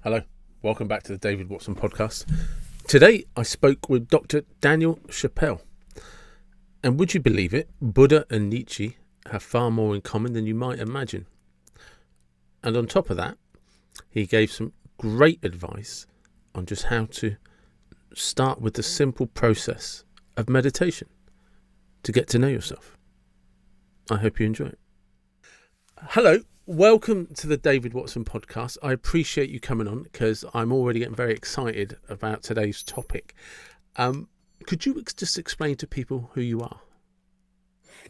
Hello, welcome back to the David Watson podcast. Today I spoke with Dr. Daniel Chappelle. And would you believe it, Buddha and Nietzsche have far more in common than you might imagine. And on top of that, he gave some great advice on just how to start with the simple process of meditation to get to know yourself. I hope you enjoy it. Hello, welcome to the David Watson podcast. I appreciate you coming on because I'm already getting very excited about today's topic. Could you just explain to people who you are?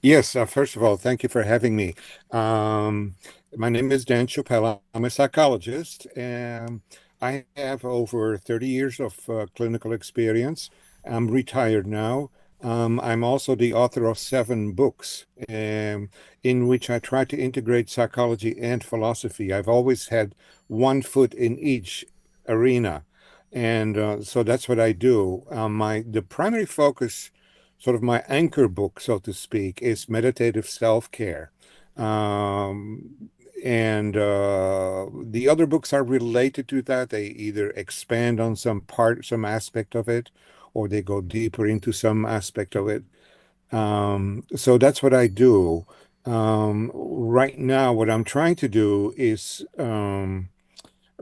Yes, first of all, thank you for having me. My name is Dan Chappelle. I'm a psychologist, and I have over 30 years of clinical experience. I'm retired now. I'm also the author of 7 books, in which I try to integrate psychology and philosophy. I've always had one foot in each arena, and so that's what I do. The primary focus, sort of my anchor book, so to speak, is Meditative Selfcare. Um, and the other books are related to that. They either expand on some aspect of it, or they go deeper into some aspect of it. So that's what I do. Right now, what I'm trying to do is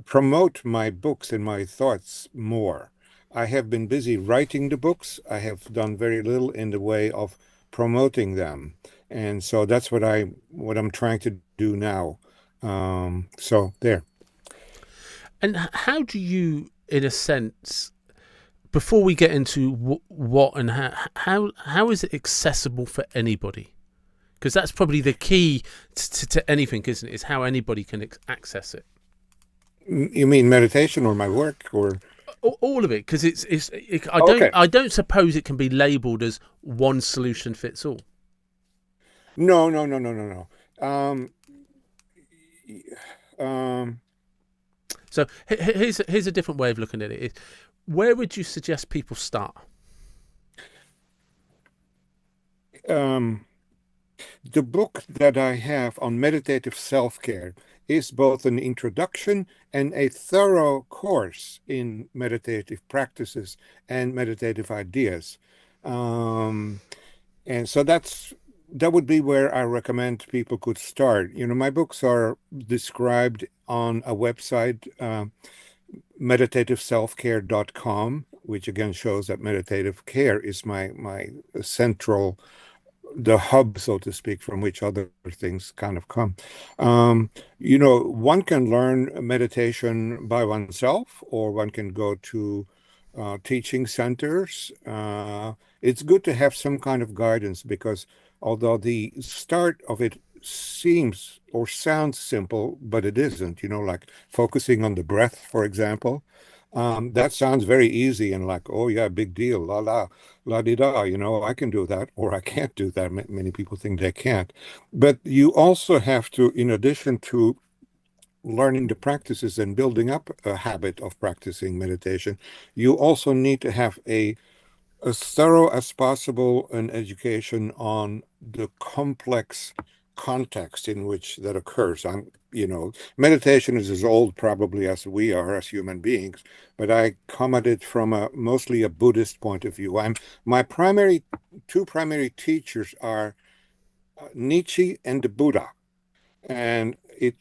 promote my books and my thoughts more. I have been busy writing the books. I have done very little in the way of promoting them. And so that's what I'm trying to do now. So there. And how do you, in a sense, before we get into what and how is it accessible for anybody? Because that's probably the key to anything, isn't it? Is how anybody can access it. You mean meditation or my work or? All of it, because I don't Okay. I don't suppose it can be labelled as one solution fits all. No, no, no, no, no, no. Um, So here's a different way of looking at it. Where would you suggest people start? um, The book that I have on meditative self-care is both an introduction and a thorough course in meditative practices and meditative ideas. Um, and so that would be where I recommend people could start. My books are described on a website, meditativeselfcare.com, which again shows that meditative care is my central, the hub, so to speak, from which other things kind of come. One can learn meditation by oneself, or one can go to teaching centers. It's good to have some kind of guidance because although the start of it seems or sounds simple, but it isn't, like focusing on the breath, for example. That sounds very easy and like, oh yeah, big deal, la la, la di da, I can do that, or I can't do that. Many people think they can't. But you also have to, in addition to learning the practices and building up a habit of practicing meditation, you also need to have as thorough as possible an education on the complex context in which that occurs. Meditation is as old probably as we are as human beings, but I come at it from mostly a Buddhist point of view. My two primary teachers are Nietzsche and the Buddha. And it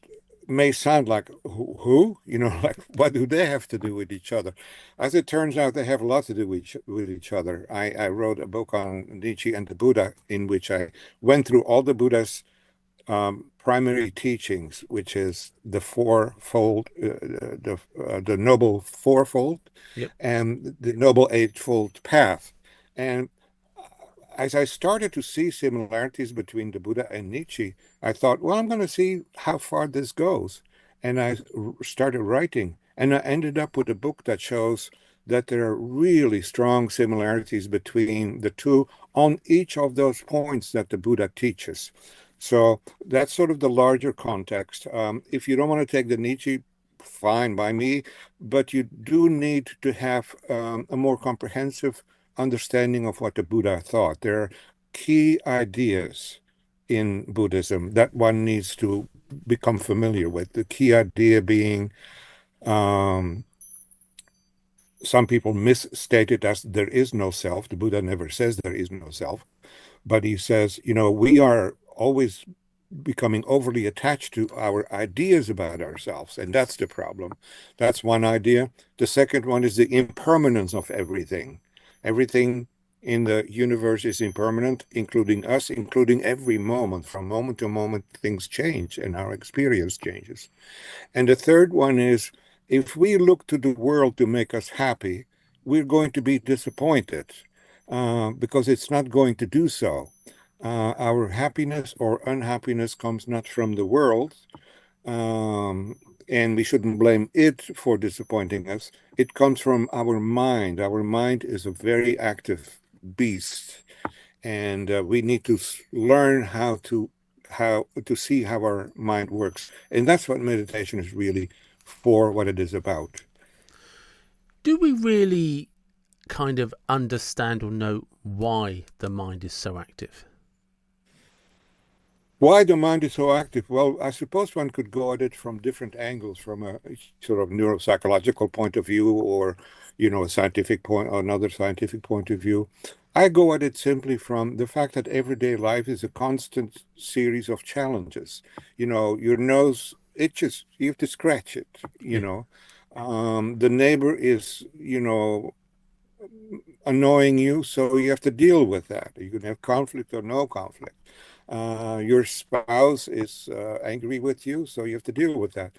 may sound like, who? Like, what do they have to do with each other? As it turns out, they have a lot to do with each other. I wrote a book on Nietzsche and the Buddha, in which I went through all the Buddha's primary teachings, which is the fourfold, the noble fourfold, Yep. and the noble eightfold path. And as I started to see similarities between the Buddha and Nietzsche, I thought, well, I'm going to see how far this goes. And I started writing, and I ended up with a book that shows that there are really strong similarities between the two on each of those points that the Buddha teaches. So that's sort of the larger context. If you don't want to take the Nietzsche, fine by me, but you do need to have a more comprehensive understanding of what the Buddha thought. There are key ideas in Buddhism that one needs to become familiar with. The key idea being Um, some people misstate it as there is no self. The Buddha never says there is no self, but he says, we are always becoming overly attached to our ideas about ourselves, and that's the problem. That's one idea. The second one is the impermanence of everything. Everything in the universe is impermanent, including us, including every moment. From moment to moment, things change and our experience changes. And the third one is if we look to the world to make us happy, we're going to be disappointed because it's not going to do so. Our happiness or unhappiness comes not from the world, um, and we shouldn't blame it for disappointing us. It comes from our mind. Our mind is a very active beast, and we need to learn how to see how our mind works, and that's what meditation is really for, what it is about. Do we really kind of understand or know why the mind is so active? Why the mind is so active? Well, I suppose one could go at it from different angles, from a sort of neuropsychological point of view, or a scientific point, or another scientific point of view. I go at it simply from the fact that everyday life is a constant series of challenges. Your nose itches, you have to scratch it, Yeah. The neighbor is, annoying you, so you have to deal with that. You can have conflict or no conflict. Your spouse is angry with you, so you have to deal with that.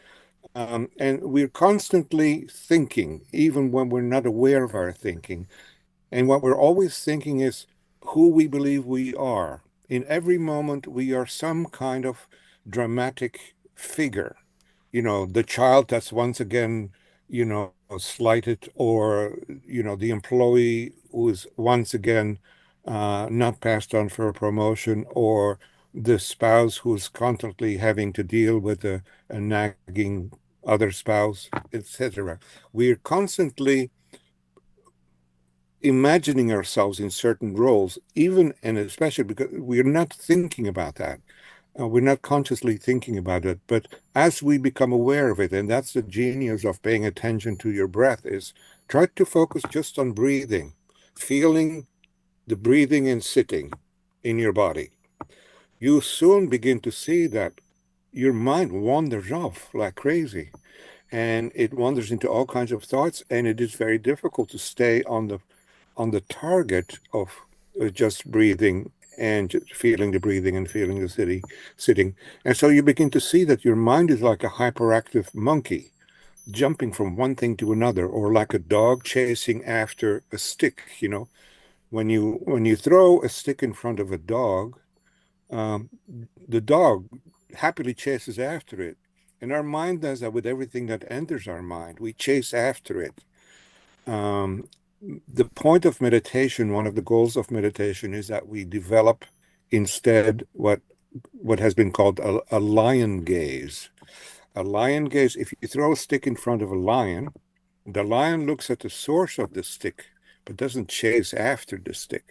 And we're constantly thinking, even when we're not aware of our thinking. And what we're always thinking is who we believe we are. In every moment, we are some kind of dramatic figure. The child that's once again, slighted, or, the employee who is once again not passed on for a promotion, or the spouse who's constantly having to deal with a nagging other spouse, etc. We're constantly imagining ourselves in certain roles, even and especially because we're not thinking about that. We're not consciously thinking about it, but as we become aware of it, and that's the genius of paying attention to your breath, is try to focus just on breathing, feeling the breathing and sitting in your body. You soon begin to see that your mind wanders off like crazy, and it wanders into all kinds of thoughts, and it is very difficult to stay on the target of just breathing and just feeling the breathing and feeling the sitting. And so you begin to see that your mind is like a hyperactive monkey jumping from one thing to another, or like a dog chasing after a stick. When you throw a stick in front of a dog, um, the dog happily chases after it. And our mind does that with everything that enters our mind. We chase after it. Um, the point of meditation, one of the goals of meditation, is that we develop instead what has been called a lion gaze. A lion gaze, if you throw a stick in front of a lion, the lion looks at the source of the stick, but doesn't chase after the stick.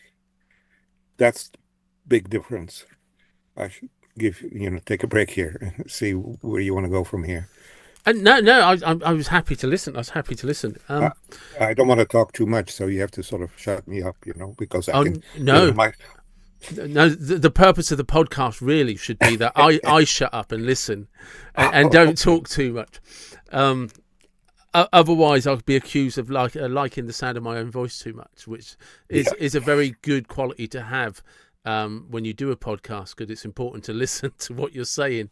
That's the big difference. I should take a break here and see where you want to go from here. And no, I was happy to listen. I was happy to listen. I, I don't want to talk too much, so you have to sort of shut me up, because I can, Oh no, my no. The purpose of the podcast really should be that I shut up and listen, and don't talk too much. Um, Otherwise, I'll be accused of liking the sound of my own voice too much, which yeah. is a very good quality to have when you do a podcast, because it's important to listen to what you're saying.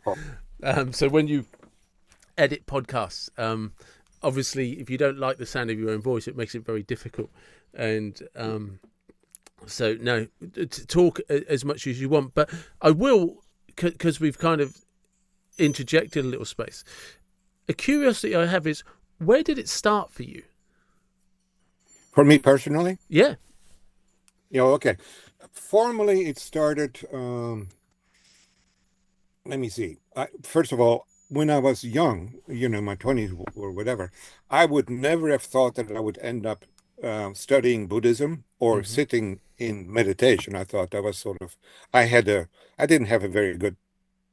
So when you edit podcasts, obviously, if you don't like the sound of your own voice, it makes it very difficult. And so, no, to talk as much as you want, but I will, because we've kind of interjected a little space. A curiosity I have is, where did it start for you? For me personally, Yeah. okay. Formally, it started. Let me see. First of all, when I was young, my 20s or whatever, I would never have thought that I would end up studying Buddhism or Hmm. sitting in meditation. I thought that was sort of, I didn't have a very good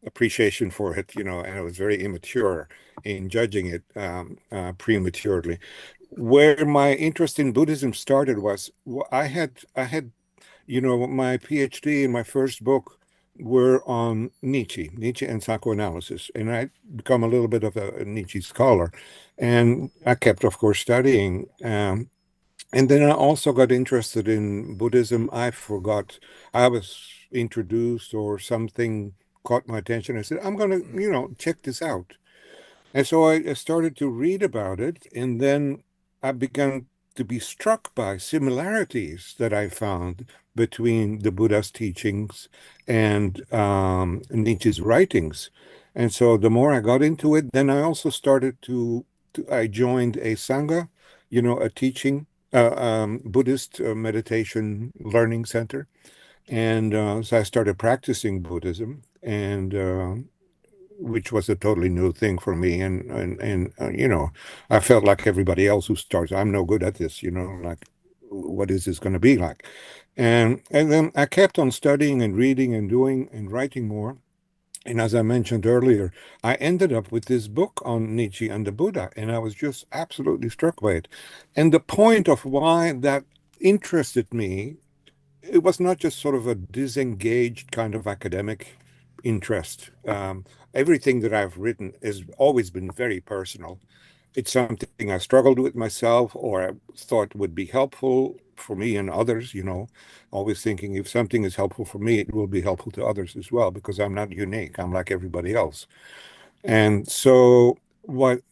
appreciation for it, and I was very immature in judging it prematurely. Where my interest in Buddhism started was I had my PhD and my first book were on Nietzsche and psychoanalysis, and I'd become a little bit of a Nietzsche scholar, and I kept, of course, studying. And then I also got interested in Buddhism. I forgot I was introduced or something caught my attention. I said, I'm going to, check this out. And so I started to read about it, and then I began to be struck by similarities that I found between the Buddha's teachings and Nietzsche's writings. And so the more I got into it, then I also started I joined a Sangha, a teaching, Buddhist meditation learning center. And so I started practicing Buddhism, and which was a totally new thing for me. And I felt like everybody else who starts, I'm no good at this, like, what is this going to be like? And then I kept on studying and reading and doing and writing more. And as I mentioned earlier, I ended up with this book on Nietzsche and the Buddha, and I was just absolutely struck by it. And the point of why that interested me, it was not just sort of a disengaged kind of academic interest. Everything that I've written has always been very personal. It's something I struggled with myself or I thought would be helpful for me and others, always thinking if something is helpful for me, it will be helpful to others as well, because I'm not unique. I'm like everybody else. And so what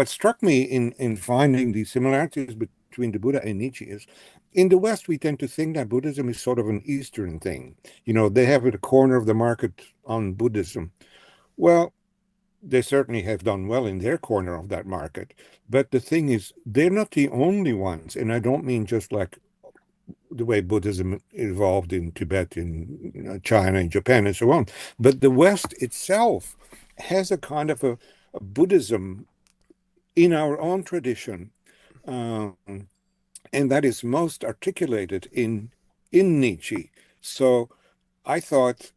struck me in finding the similarities between the Buddha and Nietzsche is in the West, we tend to think that Buddhism is sort of an Eastern thing. They have a corner of the market on Buddhism. Well, they certainly have done well in their corner of that market. But the thing is, they're not the only ones. And I don't mean just like the way Buddhism evolved in Tibet, in China, and Japan, and so on. But the West itself has a kind of a Buddhism in our own tradition, um, and that is most articulated in Nietzsche. So I thought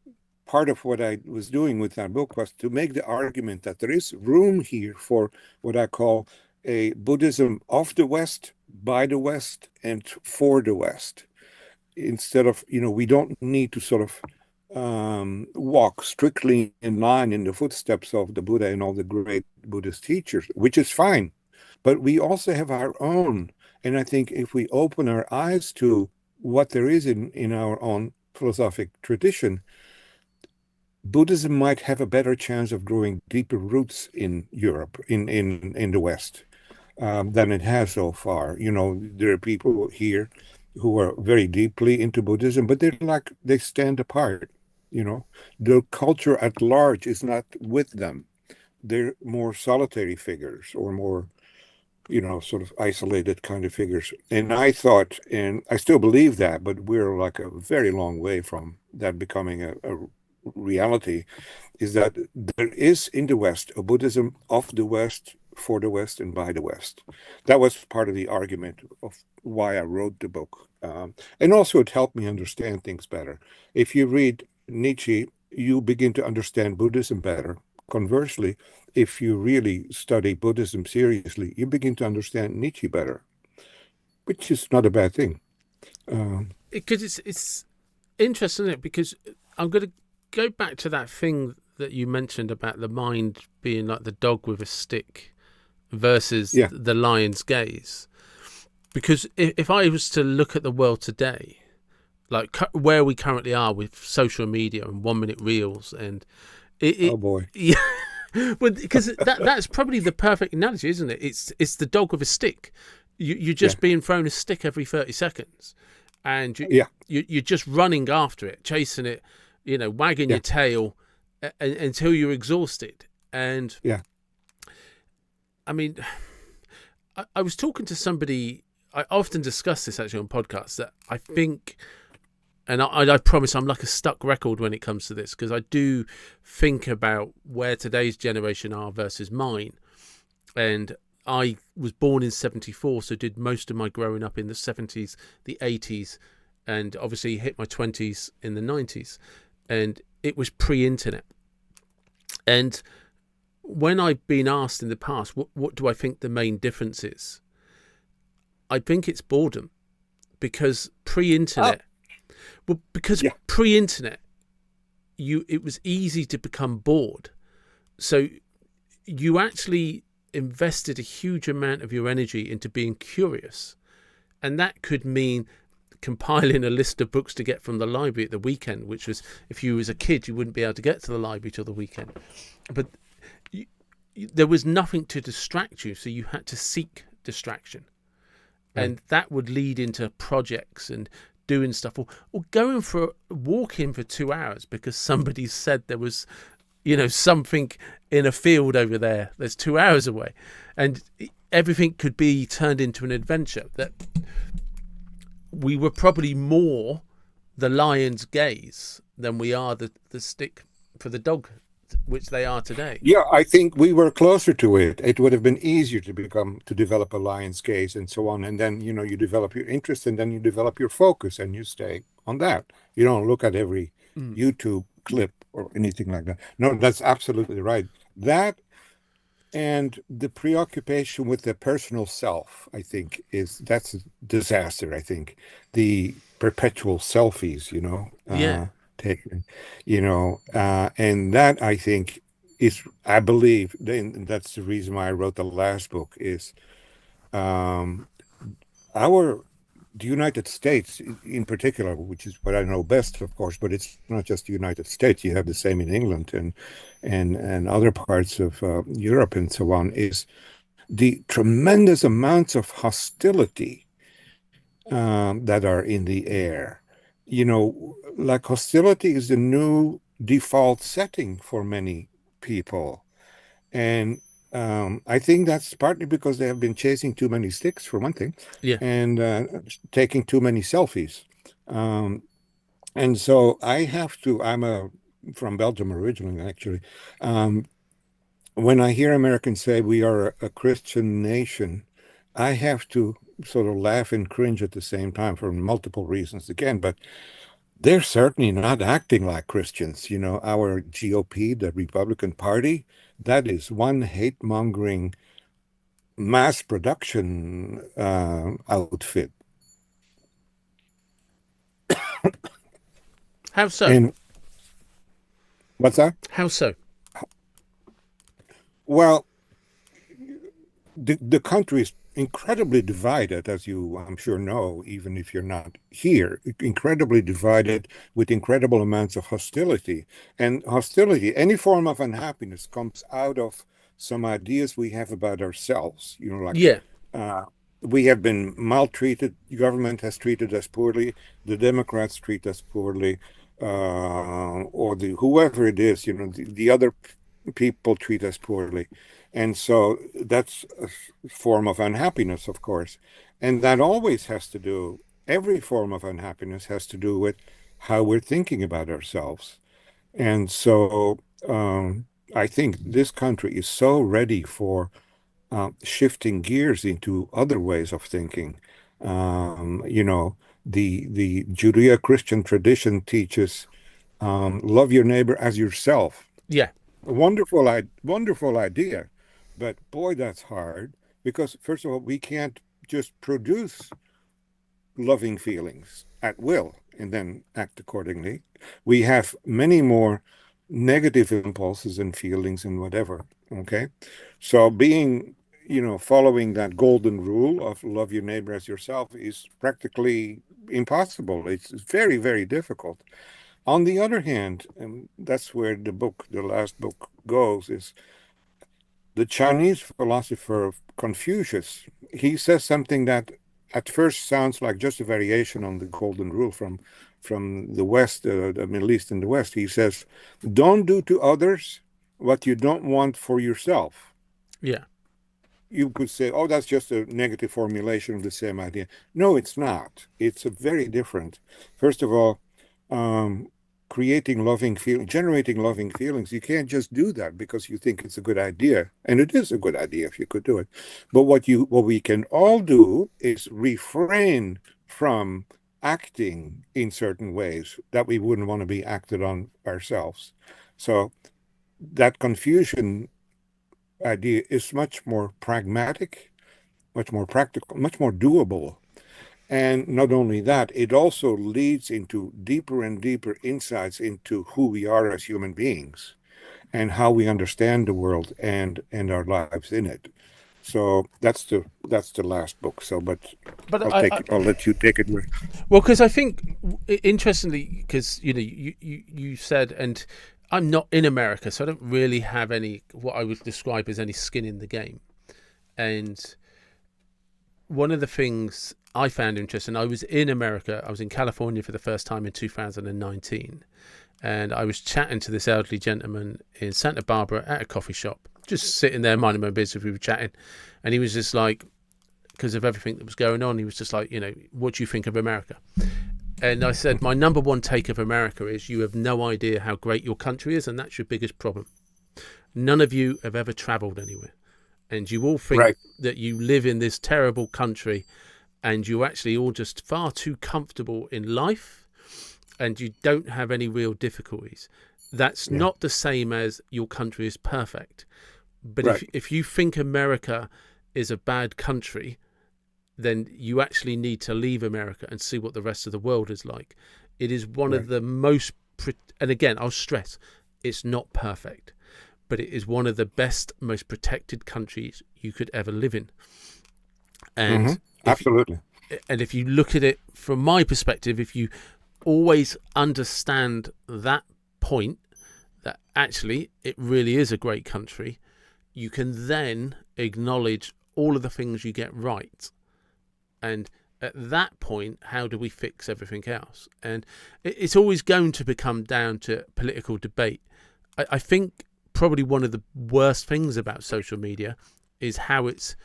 part of what I was doing with that book was to make the argument that there is room here for what I call a Buddhism of the West, by the West, and for the West. Instead of, we don't need to sort of walk strictly in line in the footsteps of the Buddha and all the great Buddhist teachers, which is fine. But we also have our own. And I think if we open our eyes to what there is in our own philosophic tradition, Buddhism might have a better chance of growing deeper roots in Europe, in the West, than it has so far. There are people here who are very deeply into Buddhism, but they stand apart. The culture at large is not with them. They're more solitary figures or more, sort of isolated kind of figures. And I thought, and I still believe that, but we're like a very long way from that becoming a reality, is that there is in the West a Buddhism of the West, for the West, and by the West. That was part of the argument of why I wrote the book. And also, it helped me understand things better. If you read Nietzsche, you begin to understand Buddhism better. Conversely, if you really study Buddhism seriously, you begin to understand Nietzsche better, which is not a bad thing. Because it's interesting, isn't it? Because I'm going to go back to that thing that you mentioned about the mind being like the dog with a stick versus Yeah, the lion's gaze. Because if I was to look at the world today, like where we currently are with social media and 1 minute reels, and oh boy. yeah, well, because that's probably the perfect analogy, isn't it? It's the dog with a stick. You're Yeah, just being thrown a stick every 30 seconds, and yeah, you're just running after it, chasing it, wagging your yeah, tail until you're exhausted. And yeah. I mean, I was talking to somebody. I often discuss this actually on podcasts, that I think, and I promise I'm like a stuck record when it comes to this, because I do think about where today's generation are versus mine. And I was born in 74, so did most of my growing up in the 70s, the 80s, and obviously hit my 20s in the 90s. And it was pre-internet. And when I've been asked in the past, what do I think the main difference is? I think it's boredom, because Ah, pre-internet, well, because yeah, pre-internet, it was easy to become bored. So you actually invested a huge amount of your energy into being curious. And that could mean compiling a list of books to get from the library at the weekend, which was, if you was a kid, you wouldn't be able to get to the library till the weekend. But you, there was nothing to distract you, so you had to seek distraction. right. And that would lead into projects and doing stuff, or going for a walk in for 2 hours because somebody said there was, something in a field over there that's 2 hours away. And everything could be turned into an adventure. That we were probably more the lion's gaze than we are the stick for the dog, which they are today. Yeah, I think we were closer to it. It would have been easier to develop a lion's gaze and so on. And then, you develop your interest and then you develop your focus and you stay on that. You don't look at every Mm. YouTube clip or anything like that. No, that's absolutely right. That and the preoccupation with the personal self, I think, that's a disaster, I think. The perpetual selfies, Yeah, taken, and that I think I believe, and that's the reason why I wrote the last book, is um, our the United States in particular, which is what I know best, of course, but it's not just the United States. You have the same in England and other parts of Europe and so on, is the tremendous amounts of hostility that are in the air. Like hostility is the new default setting for many people. And I think that's partly because they have been chasing too many sticks, for one thing, yeah, and taking too many selfies. Um, and so I'm from Belgium originally, actually. Um, when I hear Americans say we are a Christian nation, I have to sort of laugh and cringe at the same time for multiple reasons again, but they're certainly not acting like Christians. Our GOP, the Republican Party, that is one hate-mongering mass production outfit. how so? And what's that? How so? Well, the country is incredibly divided, as you, I'm sure, know, even if you're not here, incredibly divided with incredible amounts of hostility. And hostility, any form of unhappiness, comes out of some ideas we have about ourselves. Like Yeah, uh, we have been maltreated, government has treated us poorly, the Democrats treat us poorly, or whoever it is, the other people treat us poorly. And so that's a form of unhappiness, of course. And that always has to do, every form of unhappiness has to do with how we're thinking about ourselves. And so I think this country is so ready for shifting gears into other ways of thinking. The Judeo-Christian tradition teaches love your neighbor as yourself. yeah, A wonderful idea, but boy, that's hard because first of all, we can't just produce loving feelings at will and then act accordingly. We have many more negative impulses and feelings and whatever. Okay. So following that golden rule of love your neighbor as yourself is practically impossible. It's very, very difficult. On the other hand, and that's where the last book goes, is the Chinese philosopher Confucius. He says something that at first sounds like just a variation on the golden rule from the West, the Middle East and the West. He says, "Don't do to others what you don't want for yourself." yeah, You could say, "Oh, that's just a negative formulation of the same idea." No, it's not. It's a very different. First of all, um, generating loving feelings. You can't just do that because you think it's a good idea, and it is a good idea if you could do it. But what we can all do is refrain from acting in certain ways that we wouldn't want to be acted on ourselves. So that confusion idea is much more pragmatic, much more practical, much more doable. And not only that, it also leads into deeper and deeper insights into who we are as human beings and how we understand the world and our lives in it. So that's the last book. So, but But I'll let you take it. well, because I think interestingly, because you said, and I'm not in America, so I don't really have any what I would describe as any skin in the game. And one of the things I found interesting, I was in America, I was in California for the first time in 2019, and I was chatting to this elderly gentleman in Santa Barbara at a coffee shop, just sitting there minding my business. We were chatting, and he was just like, because of everything that was going on, he was just like, what do you think of America? And I said, my number one take of America is you have no idea how great your country is, and that's your biggest problem. None of you have ever traveled anywhere, and you all think Right. that you live in this terrible country, and you're actually all just far too comfortable in life, and you don't have any real difficulties. That's Yeah. not the same as your country is perfect. But Right. if you think America is a bad country, then you actually need to leave America and see what the rest of the world is like. It is one of Right. the most, and again, I'll stress, it's not perfect, but it is one of the best, most protected countries you could ever live in. Hmm. And Absolutely. if you look at it from my perspective, if you always understand that point, that actually it really is a great country, you can then acknowledge all of the things you get right. And at that point, how do we fix everything else? And it's always going to become down to political debate. I think probably one of the worst things about social media is how it's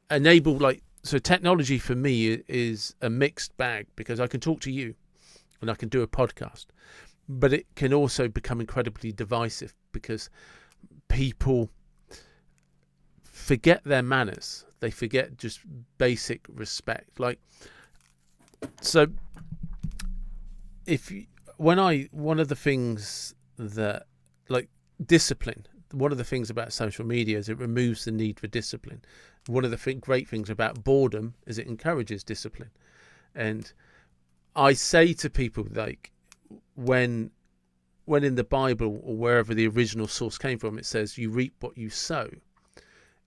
enabled, so technology for me is a mixed bag, because I can talk to you and I can do a podcast, but it can also become incredibly divisive because people forget their manners. They forget just basic respect. So if you, one of the things that, like, discipline, one of the things about social media is it removes the need for discipline. One of the great things about boredom is it encourages discipline. And I say to people, like, when in the Bible or wherever the original source came from, it says you reap what you sow.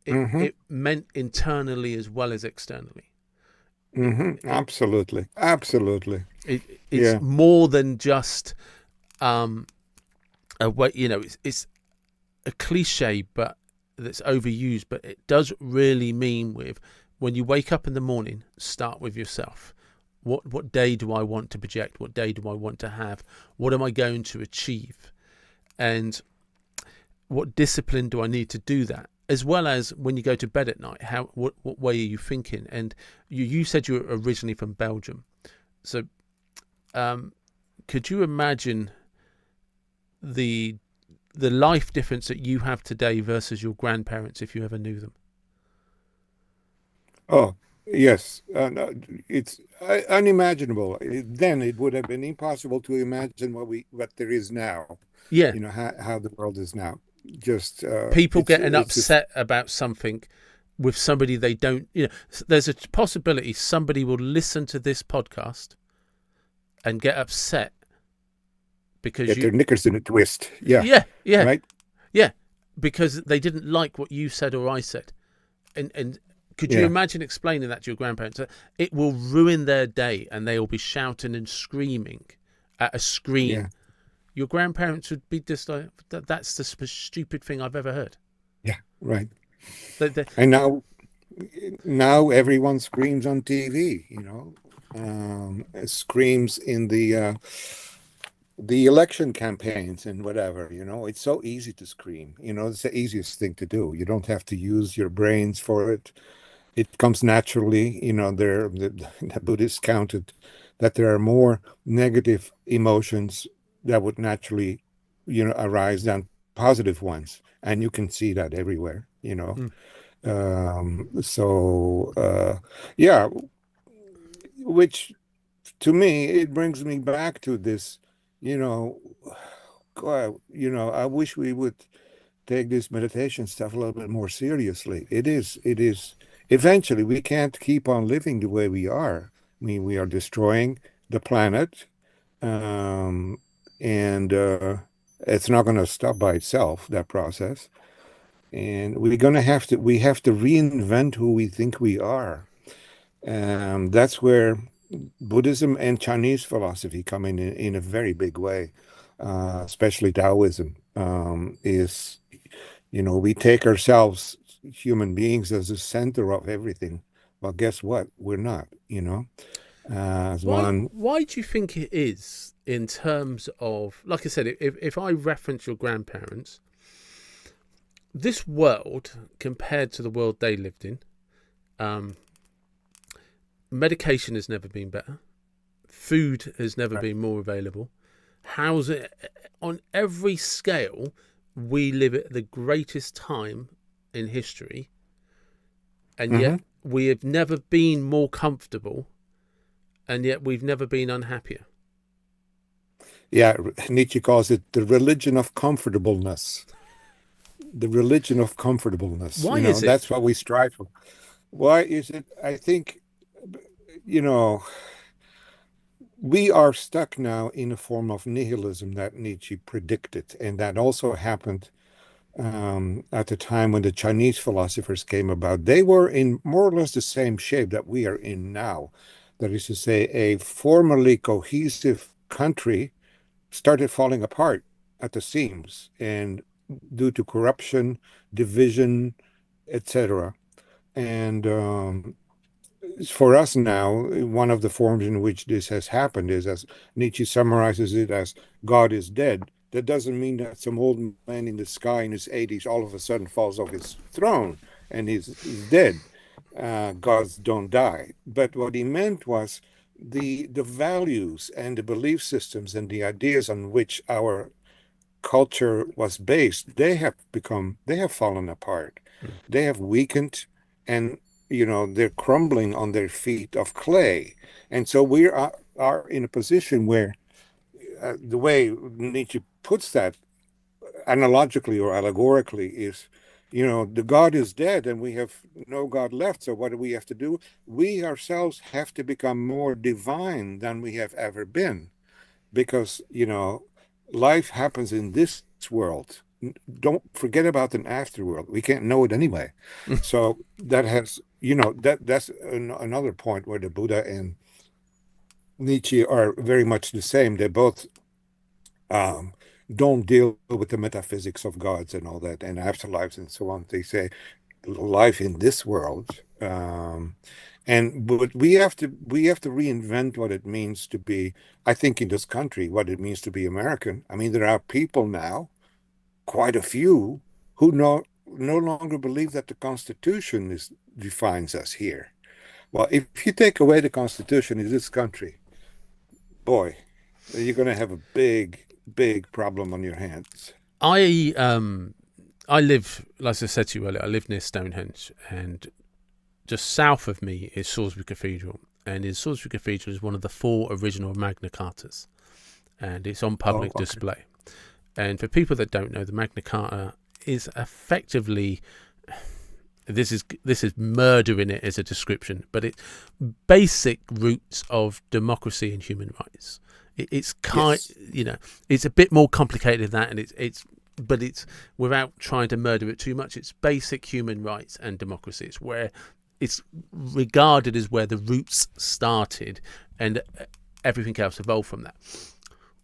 Hmm. It meant internally as well as externally. Hmm. It, Absolutely. Absolutely. it's Yeah. more than just a way. It's a cliche, but that's overused. But it does really mean with when you wake up in the morning, start with yourself. What day do I want to project? What day do I want to have? What am I going to achieve? And what discipline do I need to do that? As well as when you go to bed at night, what way are you thinking? And you said you were originally from Belgium, so could you imagine the life difference that you have today versus your grandparents if you ever knew them? Oh, yes. No, it's unimaginable. Then it would have been impossible to imagine what there is now. Yeah, How the world is now. Just people getting it's just upset about something with somebody they don't. There's a possibility somebody will listen to this podcast and get upset because get their knickers in a twist. Yeah. yeah, yeah, Right. yeah, because they didn't like what you said or I said. And could you Yeah. imagine explaining that to your grandparents? It will ruin their day, and they will be shouting and screaming at a screen. Yeah. Your grandparents would be just like, that's the stupid thing I've ever heard. Yeah. Right. They And now everyone screams on TV. Screams in the election campaigns and whatever. It's so easy to scream. It's the easiest thing to do. You don't have to use your brains for it. It comes naturally. The Buddhists counted that there are more negative emotions that would naturally, arise than positive ones, and you can see that everywhere. mm, Yeah, which to me it brings me back to this, you know, God, I wish we would take this meditation stuff a little bit more seriously. It is. Eventually, we can't keep on living the way we are. I mean, we are destroying the planet, um, and it's not going to stop by itself, that process. And we have to reinvent who we think we are. That's where Buddhism and Chinese philosophy come in a very big way, especially Taoism. We take ourselves, human beings, as the center of everything. Well, guess what? We're not, as Why? one. Why do you think it is in terms of, like I said, if I reference your grandparents, this world compared to the world they lived in, um, medication has never been better. Food has never been more available. Housing, on every scale, we live at the greatest time in history, and yet Mhm. we have never been more comfortable, and yet we've never been unhappier. Yeah, Nietzsche calls it the religion of comfortableness. The religion of comfortableness. Why is it? That's what we strive for. Why is it? I think, you know, we are stuck now in a form of nihilism that Nietzsche predicted, and that also happened at the time when the Chinese philosophers came about. They were in more or less the same shape that we are in now. That is to say, a formerly cohesive country started falling apart at the seams, and due to corruption, division, etc. And for us now, one of the forms in which this has happened is, as Nietzsche summarizes it, as God is dead. That doesn't mean that some old man in the sky in his 80s all of a sudden falls off his throne and he's dead. Gods don't die. But what he meant was the values and the belief systems and the ideas on which our culture was based, they have fallen apart. Mm. They have weakened, and they're crumbling on their feet of clay. And so are in a position where, the way Nietzsche puts that analogically or allegorically is, the God is dead and we have no God left. So what do we have to do? We ourselves have to become more divine than we have ever been, because life happens in this world. Don't forget about an afterworld. We can't know it anyway. So that has that's another point where the Buddha and Nietzsche are very much the same. They both um, don't deal with the metaphysics of gods and all that and afterlives and so on. They say life in this world. But we have to reinvent what it means to be, I think, in this country, what it means to be American. I mean, there are people now, quite a few, who no longer believe that the Constitution defines us here. Well, if you take away the Constitution in this country, boy, you're going to have a big, big problem on your hands. I live, like I said to you earlier, I live near Stonehenge, and just south of me is Salisbury Cathedral, and in Salisbury Cathedral is one of the 4 original Magna Cartas, and it's on Oh, public okay. display. And for people that don't know, the Magna Carta is effectively, this is murdering it as a description, but it's basic roots of democracy and human rights. It's Yes. it's a bit more complicated than that, and it's without trying to murder it too much. It's basic human rights and democracy. It's where it's regarded as where the roots started, and everything else evolved from that.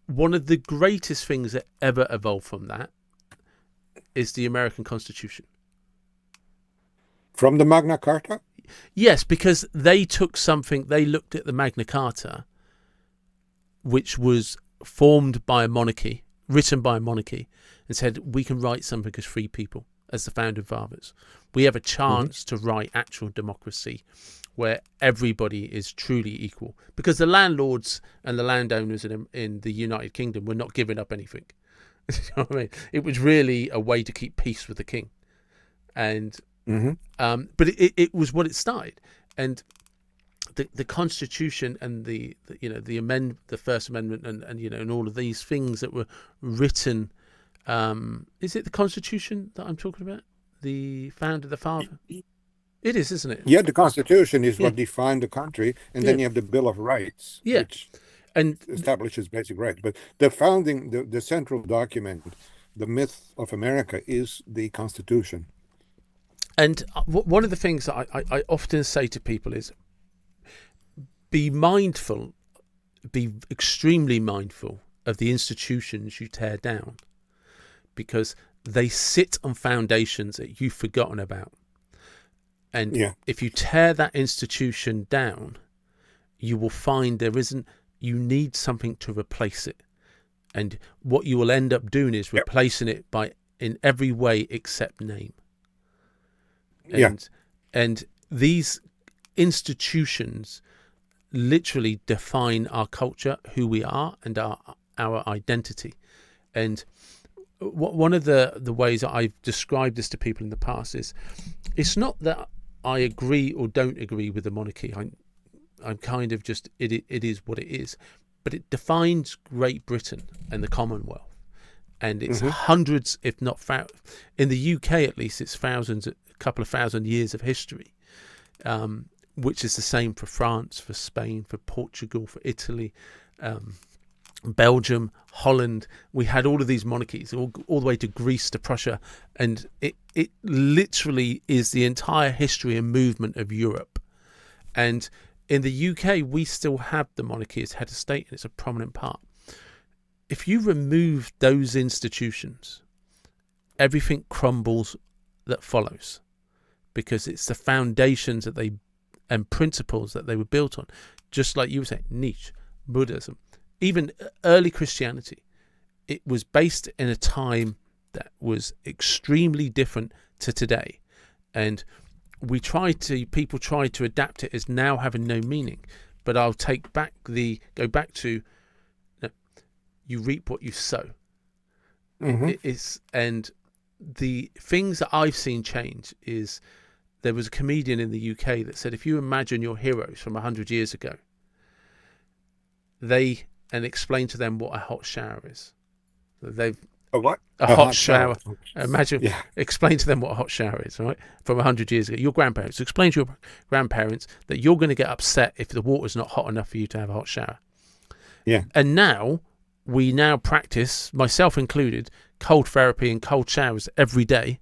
One of the greatest things that ever evolved from that is the American Constitution. From the Magna Carta? Yes, because they looked at the Magna Carta, which was formed by a monarchy, written by a monarchy, and said, we can write something as free people, as the founding fathers. We have a Hmm. chance to write actual democracy where everybody is truly equal. Because the landlords and the landowners in the United Kingdom were not giving up anything. You know what I mean? It was really a way to keep peace with the king. And Hmm. but it was what it started. And the Constitution and the First Amendment and all of these things that were written. Is it the Constitution that I'm talking about? The father. It is, isn't it? Yeah, the Constitution is Yeah. what defined the country, and then you have the Bill of Rights, Yeah. which And establishes basic rights. But the founding, the central document, the myth of America, is the Constitution. And one of the things that I often say to people is be mindful, be extremely mindful of the institutions you tear down, because they sit on foundations that you've forgotten about. And if you tear that institution down, you will find you need something to replace it. And what you will end up doing is replacing it in every way except name. And these institutions literally define our culture, who we are, and our identity. And one of the ways that I've described this to people in the past is, it's not that I agree or don't agree with the monarchy. I'm kind of just, it is what it is. But it defines Great Britain and the Commonwealth. And it's hundreds, if not in the UK at least, it's thousands, a couple of thousand years of history, which is the same for France, for Spain, for Portugal, for Italy, Belgium, Holland. We had all of these monarchies, all the way to Greece, to Prussia, and it literally is the entire history and movement of Europe. And in the UK, we still have the monarchy as head of state, and it's a prominent part. If you remove those institutions, everything crumbles that follows, because it's the foundations and principles that they were built on. Just like you were saying, Nietzsche, Buddhism, even early Christianity, it was based in a time that was extremely different to today. And people try to adapt it as now having no meaning. But I'll go back to, you reap what you sow. And the things that I've seen change is, there was a comedian in the UK that said, if you imagine your heroes from 100 years ago, and explain to them what a hot shower is. A hot shower. Explain to them what a hot shower is, right? From 100 years ago. Your grandparents. Explain to your grandparents that you're going to get upset if the water's not hot enough for you to have a hot shower. Yeah. And we now practice, myself included, cold therapy and cold showers every day,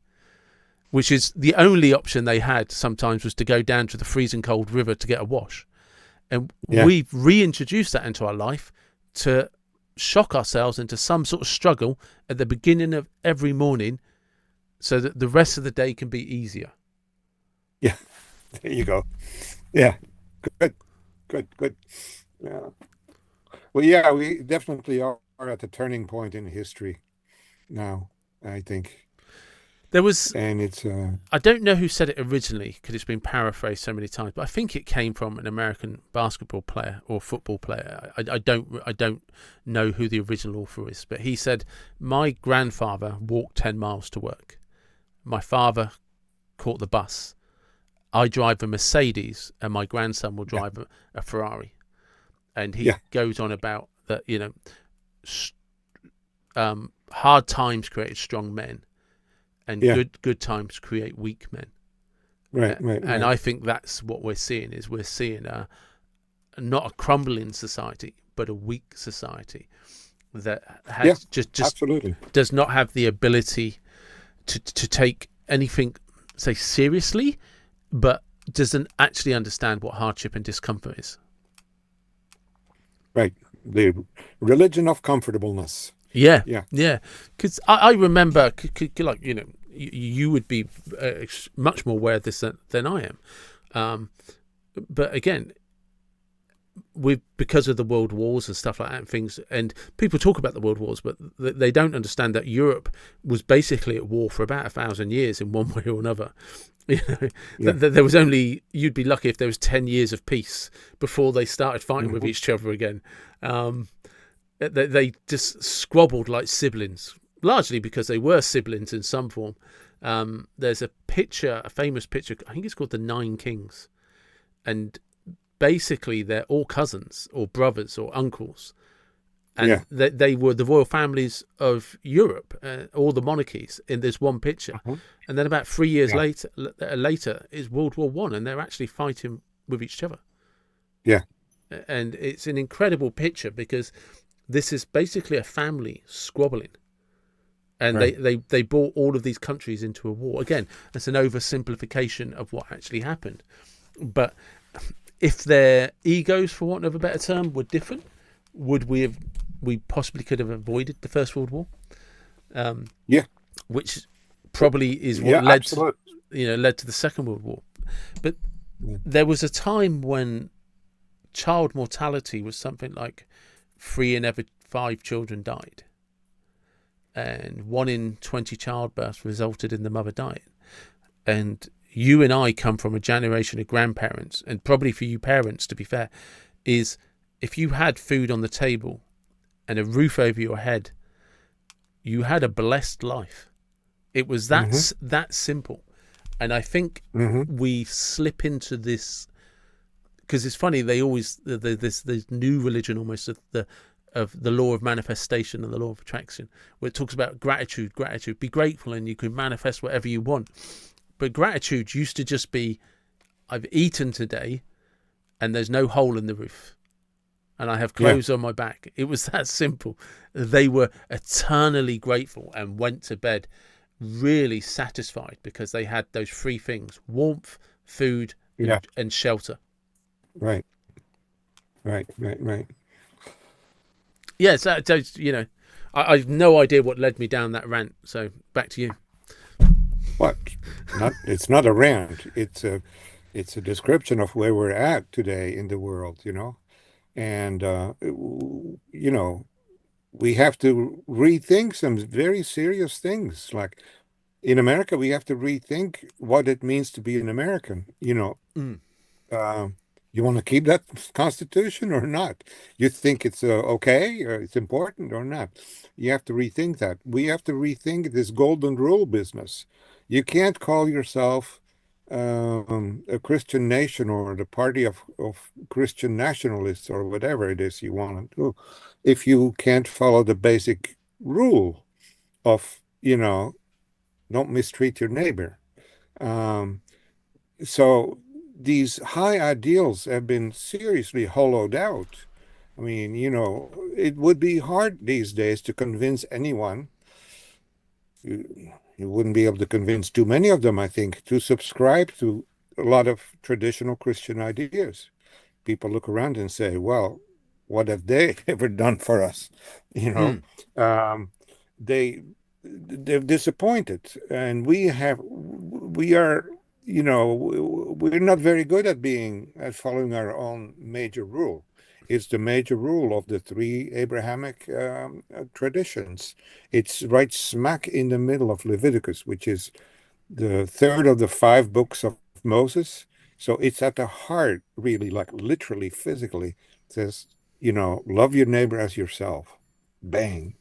which is the only option they had sometimes, was to go down to the freezing cold river to get a wash. And we've reintroduced that into our life to shock ourselves into some sort of struggle at the beginning of every morning, so that the rest of the day can be easier. Yeah, there you go. Yeah, good. Yeah. Well, yeah, we definitely are at the turning point in history now, I think. And it's I don't know who said it originally, because it's been paraphrased so many times, but I think it came from an American basketball player or football player. I don't know who the original author is, but he said, my grandfather walked 10 miles to work. My father caught the bus. I drive a Mercedes, and my grandson will drive a Ferrari. And he goes on about that, hard times created strong men, and good times create weak men. Right. And I think that's what we're seeing, not a crumbling society, but a weak society that has just absolutely does not have the ability to take anything, say, seriously, but doesn't actually understand what hardship and discomfort is. Right. The religion of comfortableness. Yeah. Because I remember, you would be much more aware of this than I am. But again, because of the world wars and stuff like that, and things, and people talk about the world wars, but they don't understand that Europe was basically at war for about 1,000 years in one way or another. There was only, you'd be lucky if there was 10 years of peace before they started fighting with each other again. They just squabbled like siblings, largely because they were siblings in some form. There's a famous picture, I think it's called The Nine Kings, and basically they're all cousins or brothers or uncles, and Yeah. they were the royal families of Europe, all the monarchies in this one picture. Uh-huh. And then about 3 years Yeah. later is World War One, and they're actually fighting with each other. Yeah. And it's an incredible picture because this is basically a family squabbling, and Right. they brought all of these countries into a war. Again, that's an oversimplification of what actually happened, but if their egos, for want of a better term, were different, would we possibly could have avoided the First World War, Yeah. which probably is what Yeah. Absolutely. led to the Second World War. But Yeah. there was a time when child mortality was something like 3 in every 5 children died, and 1 in 20 childbirths resulted in the mother dying. And you and I come from a generation of grandparents, and probably for you parents, to be fair, is if you had food on the table and a roof over your head, you had a blessed life. It was Mm-hmm. that simple. And I think Mm-hmm. we slip into this because it's funny. They always this new religion almost of the law of manifestation and the law of attraction, where it talks about gratitude. Be grateful, and you can manifest whatever you want. But gratitude used to just be, I've eaten today, and there's no hole in the roof, and I have Yeah. clothes on my back. It was that simple. They were eternally grateful and went to bed really satisfied because they had those 3 things: warmth, food, Yeah. and shelter. Right. Right. Right. Right. Yeah, so I've no idea what led me down that rant. So back to you. What? Not. It's not a rant. It's a description of where we're at today in the world. And we have to rethink some very serious things. Like in America, we have to rethink what it means to be an American. Mm. Uh, you want to keep that constitution or not? You think it's okay or it's important or not? You have to rethink that. We have to rethink this golden rule business. You can't call yourself a Christian nation or the party of Christian nationalists or whatever it is you want to do if you can't follow the basic rule of, don't mistreat your neighbor. Um, so these high ideals have been seriously hollowed out. I mean, it would be hard these days to convince anyone. You wouldn't be able to convince too many of them, I think, to subscribe to a lot of traditional Christian ideas. People look around and say, well, what have they ever done for us? You know, Mm. um, they they're disappointed, and we are, we're not very good at following our own major rule. It's the major rule of the 3 Abrahamic traditions. It's right smack in the middle of Leviticus, which is the third of the 5 books of Moses. So it's at the heart, really, like literally, physically. It says, love your neighbor as yourself. Bang.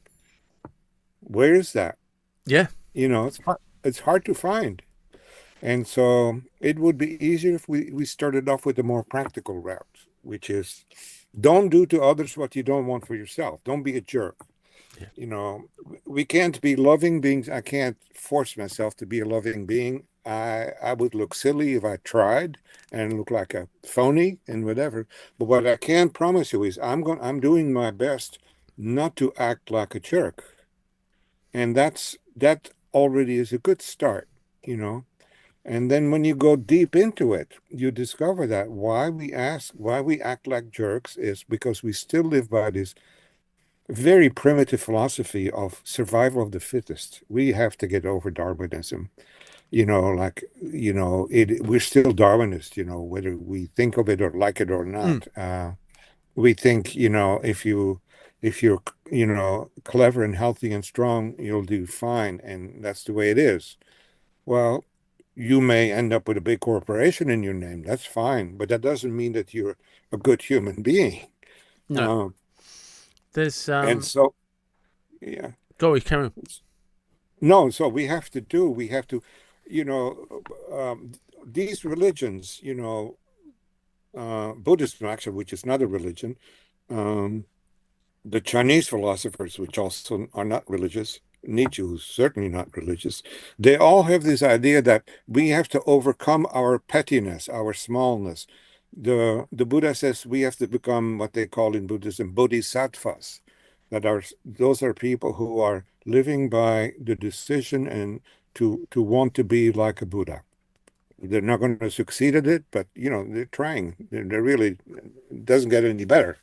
Where is that? Yeah. It's hard to find. And so it would be easier if we started off with a more practical route, which is don't do to others what you don't want for yourself. Don't be a jerk. Yeah. You know, we can't be loving beings. I can't force myself to be a loving being. I would look silly if I tried and look like a phony and whatever. But what I can promise you is I'm doing my best not to act like a jerk. And that already is a good start, you know. And then when you go deep into it, you discover that why we act like jerks is because we still live by this very primitive philosophy of survival of the fittest. We have to get over Darwinism. We're still Darwinist, whether we think of it or like it or Mm. not. We think, if you're, clever and healthy and strong, you'll do fine, and that's the way it is. Well, you may end up with a big corporation in your name. That's fine, but that doesn't mean that you're a good human being. No. Uh, There's and so, yeah, Go carry on. no, so we have to, you know, these religions, Buddhism, actually, which is not a religion, um, the Chinese philosophers, which also are not religious, Nietzsche, who's certainly not religious, they all have this idea that we have to overcome our pettiness, our smallness. The Buddha says we have to become what they call in Buddhism bodhisattvas, that are those are people who are living by the decision and to want to be like a Buddha. They're not going to succeed at it, but they're trying. They're really it doesn't get any better.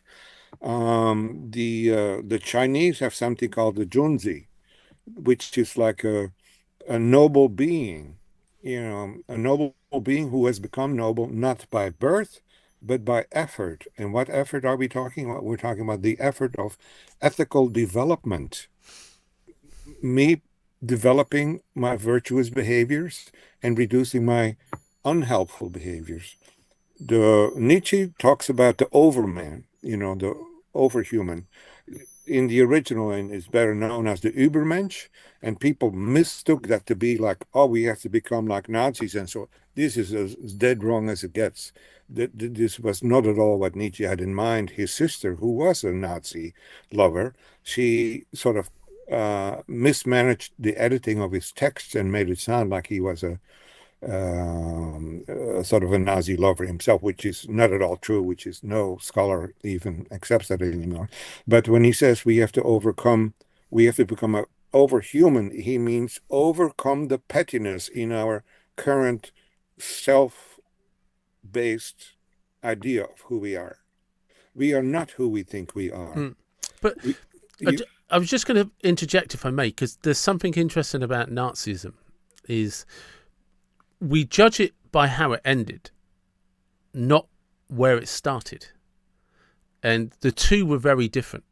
The Chinese have something called the Junzi, which is like a noble being, a noble being who has become noble not by birth, but by effort. And what effort are we talking about? We're talking about the effort of ethical development. Me developing my virtuous behaviors and reducing my unhelpful behaviors. The Nietzsche talks about the overman, the overhuman. In the original, and it's better known as the Übermensch, and people mistook that to be like, oh, we have to become like Nazis, and so this is as dead wrong as it gets. This was not at all what Nietzsche had in mind. His sister, who was a Nazi lover, she sort of mismanaged the editing of his texts and made it sound like he was sort of a Nazi lover himself, which is not at all true, which is no scholar even accepts that anymore. But when he says we have to become a overhuman, he means overcome the pettiness in our current self-based idea of who we are. We are not who we think we are. Mm. But We, I, you, I was just going to interject, if I may, because there's something interesting about Nazism. Is we judge it by how it ended, not where it started. And the two were very different.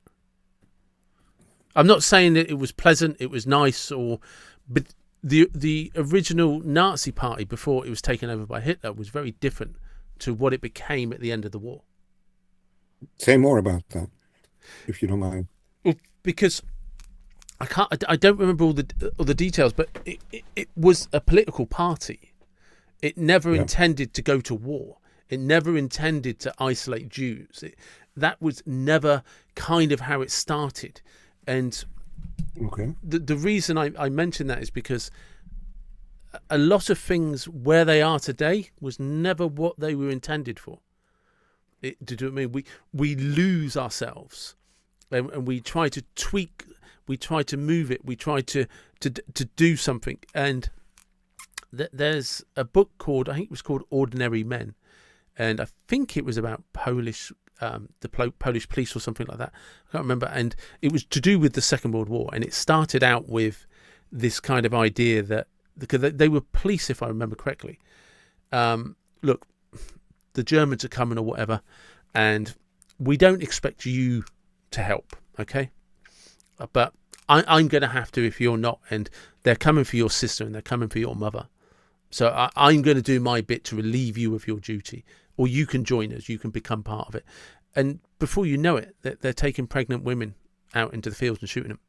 I'm not saying that it was pleasant, it was nice, but the original Nazi party before it was taken over by Hitler was very different to what it became at the end of the war. say more about that, if you don't mind. Well, because I don't remember all the details, but it was a political party. It never intended to go to war. It never intended to isolate Jews. That was never kind of how it started. And Okay. the reason I mention that is because a lot of things where they are today was never what they were intended for. Do you know what I mean? We lose ourselves, and we try to tweak, we try to move it, we try to do something. And there's a book called, I think it was called Ordinary Men, and I think it was about the Polish police or something like that. I can't remember. And it was to do with the Second World War, and it started out with this kind of idea that because they were police, if I remember correctly. Look, the Germans are coming or whatever, and we don't expect you to help, okay? But I'm going to have to if you're not, and they're coming for your sister and they're coming for your mother. So I'm going to do my bit to relieve you of your duty, or you can join us, you can become part of it. And before you know it, they're taking pregnant women out into the fields and shooting them.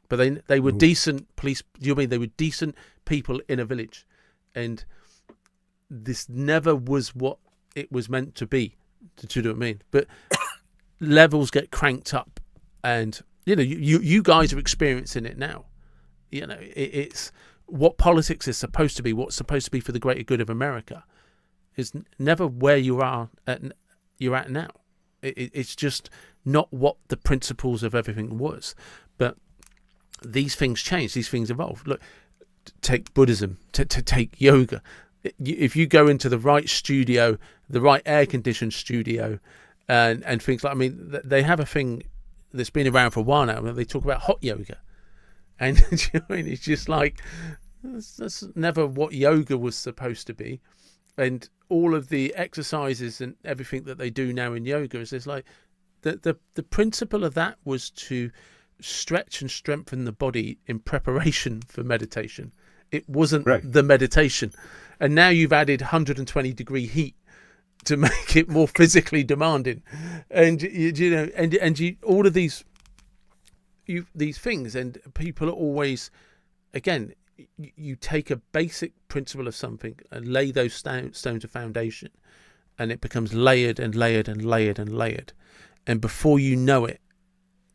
But they were decent police, you know what I mean? They were decent people in a village. And this never was what it was meant to be. Do you know what I mean? But levels get cranked up, and you guys are experiencing it now. It's what politics is supposed to be. What's supposed to be for the greater good of America is never where you're at now. It's just not what the principles of everything was. But these things change. These things evolve. Look, take Buddhism. Take yoga. If you go into the right studio, the right air-conditioned studio, and things like, I mean, they have a thing that's been around for a while now. They talk about hot yoga, and it's just like that's never what yoga was supposed to be. And all of the exercises and everything that they do now in yoga is like the principle of that was to stretch and strengthen the body in preparation for meditation. It wasn't the meditation. And now you've added 120-degree heat to make it more physically demanding, and all of these things, and people are always, again, you take a basic principle of something and lay those stones of foundation, and it becomes layered and layered and layered and layered. And before you know it,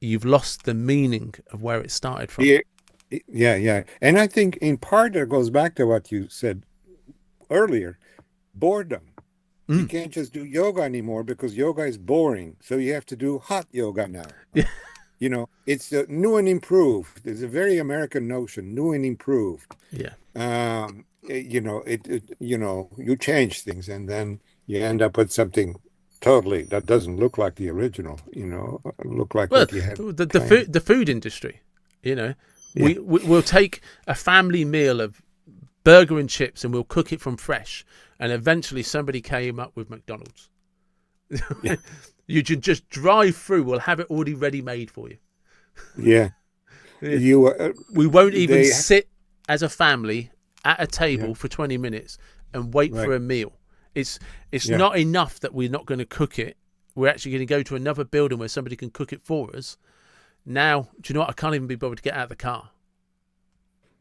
you've lost the meaning of where it started from. Yeah, yeah. And I think in part it goes back to what you said earlier, boredom. You Mm. can't just do yoga anymore because yoga is boring. So you have to do hot yoga now. Yeah. It's new and improved. It's a very American notion, new and improved. Yeah. You change things and then you end up with something totally that doesn't look like the original, look like Well, what you had planned. the food industry, Yeah. we'll take a family meal of burger and chips and we'll cook it from fresh. And eventually somebody came up with McDonald's. Yeah. You should just drive through. We'll have it already ready made for you. Yeah. Yeah. You We won't even they sit as a family at a table Yeah. for 20 minutes and wait Right. for a meal. It's Yeah. not enough that we're not going to cook it. We're actually going to go to another building where somebody can cook it for us. Now, do you know what? I can't even be bothered to get out of the car.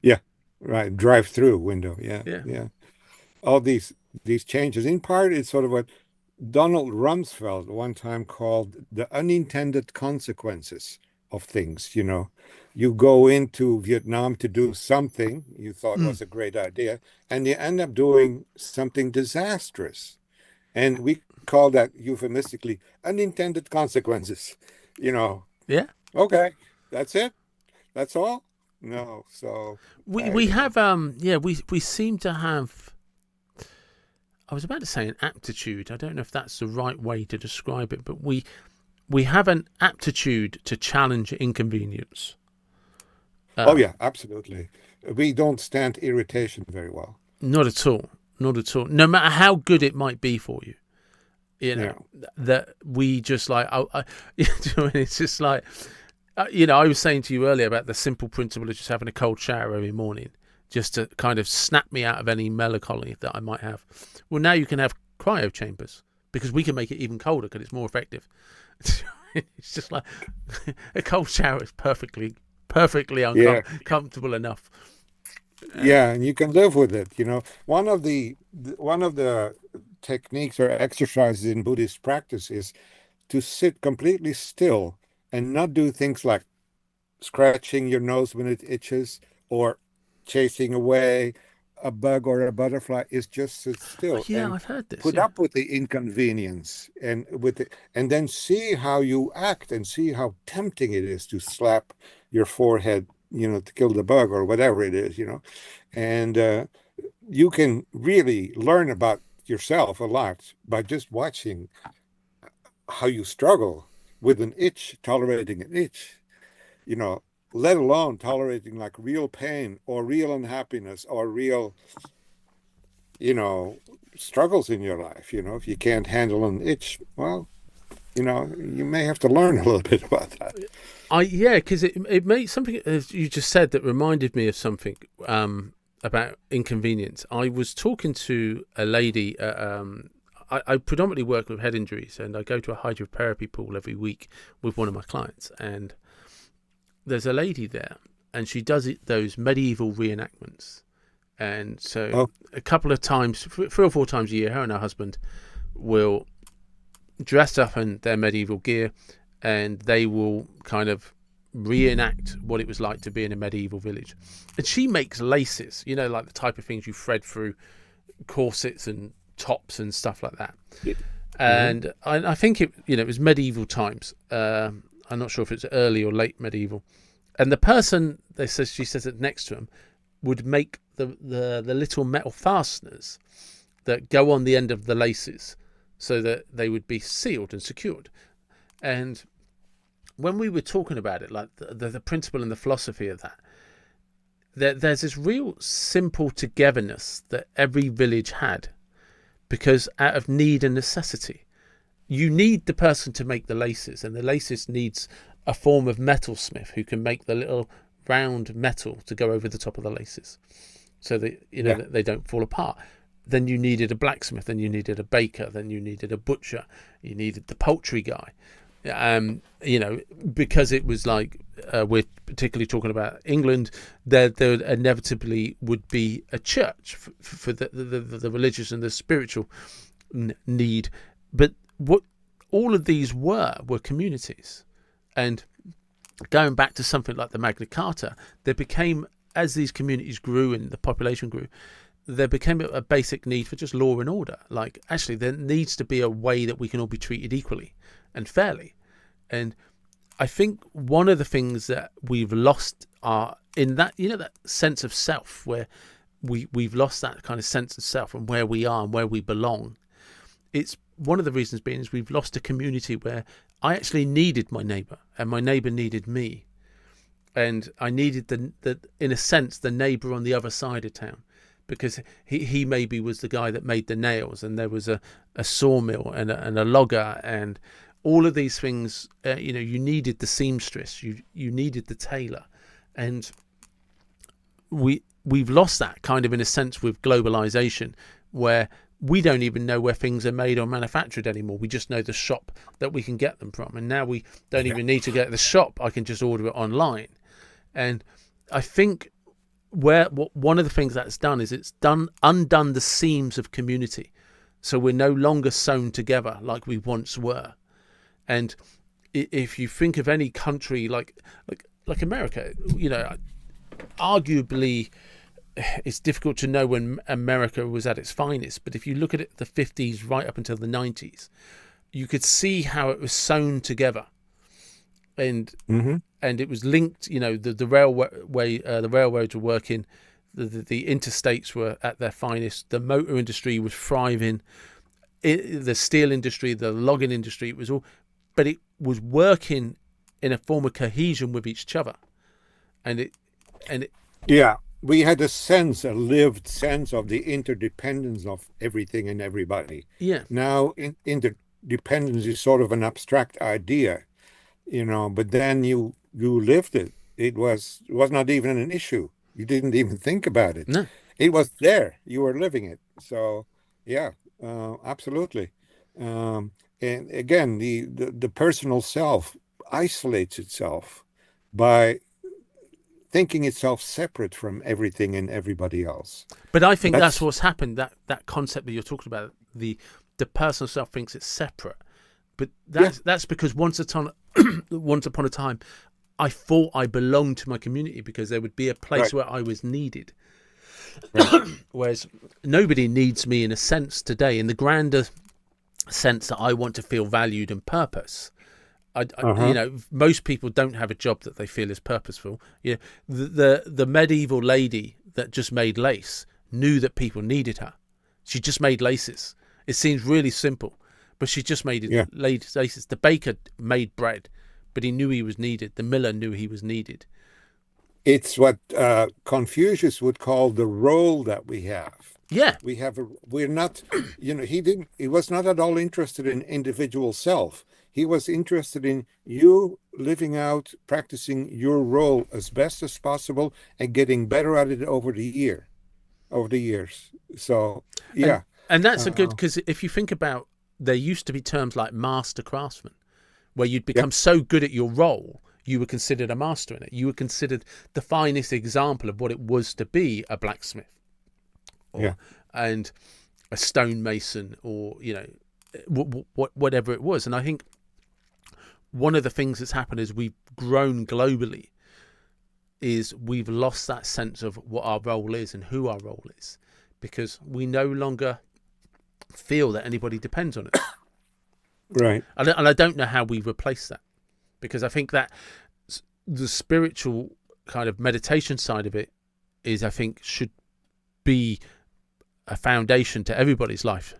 Yeah. Right. Drive through window. Yeah. Yeah. Yeah. All these changes. In part, it's sort of what Donald Rumsfeld one time called the unintended consequences of things. You go into Vietnam to do something you thought Mm. was a great idea, and you end up doing something disastrous. And we call that euphemistically unintended consequences. Yeah. Okay, that's it. That's all. No, so We have we seem to have, I was about to say an aptitude. I don't know if that's the right way to describe it, but we have an aptitude to challenge inconvenience. Oh yeah, absolutely. We don't stand irritation very well. Not at all. Not at all. No matter how good it might be for you, that we just like. It's just like, I was saying to you earlier about the simple principle of just having a cold shower every morning, just to kind of snap me out of any melancholy that I might have. Well, now you can have cryo chambers because we can make it even colder because it's more effective. It's just like a cold shower is perfectly uncomfortable enough. Yeah, and you can live with it. One of the techniques or exercises in Buddhist practice is to sit completely still and not do things like scratching your nose when it itches or chasing away a bug or a butterfly. Is just sit still Yeah, and I've heard this. put Yeah. up with the inconvenience and then see how you act and see how tempting it is to slap your forehead, to kill the bug or whatever it is, and you can really learn about yourself a lot by just watching how you struggle with an itch, tolerating an itch, let alone tolerating like real pain or real unhappiness or real, struggles in your life. If you can't handle an itch, well, you may have to learn a little bit about that. Because it made something, as you just said, that reminded me of something about inconvenience. I was talking to a lady. I predominantly work with head injuries, and I go to a hydrotherapy pool every week with one of my clients. And there's a lady there, and she does those medieval reenactments. And so a couple of times, 3 or 4 times a year, her and her husband will dress up in their medieval gear, and they will kind of reenact what it was like to be in a medieval village. And she makes laces, like the type of things you thread through corsets and tops and stuff like that. And I think it was medieval times. I'm not sure if it's early or late medieval. And the person she says that next to him would make the little metal fasteners that go on the end of the laces so that they would be sealed and secured. And when we were talking about it, like the principle and the philosophy of that, there's this real simple togetherness that every village had, because out of need and necessity, you need the person to make the laces, and the laces needs a form of metalsmith who can make the little round metal to go over the top of the laces so that that they don't fall apart. Then you needed a blacksmith, then you needed a baker, then you needed a butcher, you needed the poultry guy. Because it was like, we're particularly talking about England, there inevitably would be a church for the religious and the spiritual. need. But what all of these were communities. And going back to something like the Magna Carta, there became, as these communities grew and the population grew, there became a basic need for just law and order. Like, actually, there needs to be a way that we can all be treated equally and fairly. And I think one of the things that we've lost are in that, that sense of self, where we've lost that kind of sense of self and where we are and where we belong. It's one of the reasons being is we've lost a community where I actually needed my neighbour and my neighbour needed me. And I needed the in a sense, the neighbour on the other side of town, because he maybe was the guy that made the nails, and there was a sawmill and a logger and all of these things. You needed the seamstress, you needed the tailor, and we've lost that kind of in a sense with globalization, where we don't even know where things are made or manufactured anymore. We just know the shop that we can get them from, and now we don't even need to get the shop. I can just order it online. And I think one of the things that's done is it's undone the seams of community, so we're no longer sewn together like we once were. And if you think of any country like America, arguably it's difficult to know when America was at its finest, but if you look at it the 50s right up until the 90s, you could see how it was sewn together. And it was linked, the railway, the railroads were working, the interstates were at their finest, the motor industry was thriving, the steel industry, the logging industry, it was all, but it was working in a form of cohesion with each other. Yeah, we had a lived sense of the interdependence of everything and everybody. Yeah. Now, interdependence is sort of an abstract idea, but then you lived it. It was not even an issue. You didn't even think about it. No. It was there. You were living it. So, yeah, absolutely. And again, the personal self isolates itself by thinking itself separate from everything and everybody else. But I think that's what's happened. That concept that you're talking about, the personal self thinks it's separate. But that's because once upon a time, I thought I belonged to my community because there would be a place where I was needed. Right. Whereas nobody needs me in a sense today, in the grander sense that I want to feel valued and purpose. Most people don't have a job that they feel is purposeful. The medieval lady that just made lace knew that people needed her. She just made laces. It seems really simple, but she just made laces. The baker made bread, but he knew he was needed. The miller knew he was needed. It's what Confucius would call the role that we have. Yeah. We're not, he was not at all interested in individual self. He was interested in you living out, practicing your role as best as possible and getting better at it over the years. So, yeah. And that's a good, because if you think about, there used to be terms like master craftsman, where you'd become so good at your role, you were considered a master in it. You were considered the finest example of what it was to be a blacksmith. And a stonemason, or whatever it was. And I think one of the things that's happened is we've grown globally, is we've lost that sense of what our role is and who our role is, because we no longer feel that anybody depends on it. Right. And I don't know how we replace that, because I think that the spiritual kind of meditation side of it is, I think, should be a foundation to everybody's life.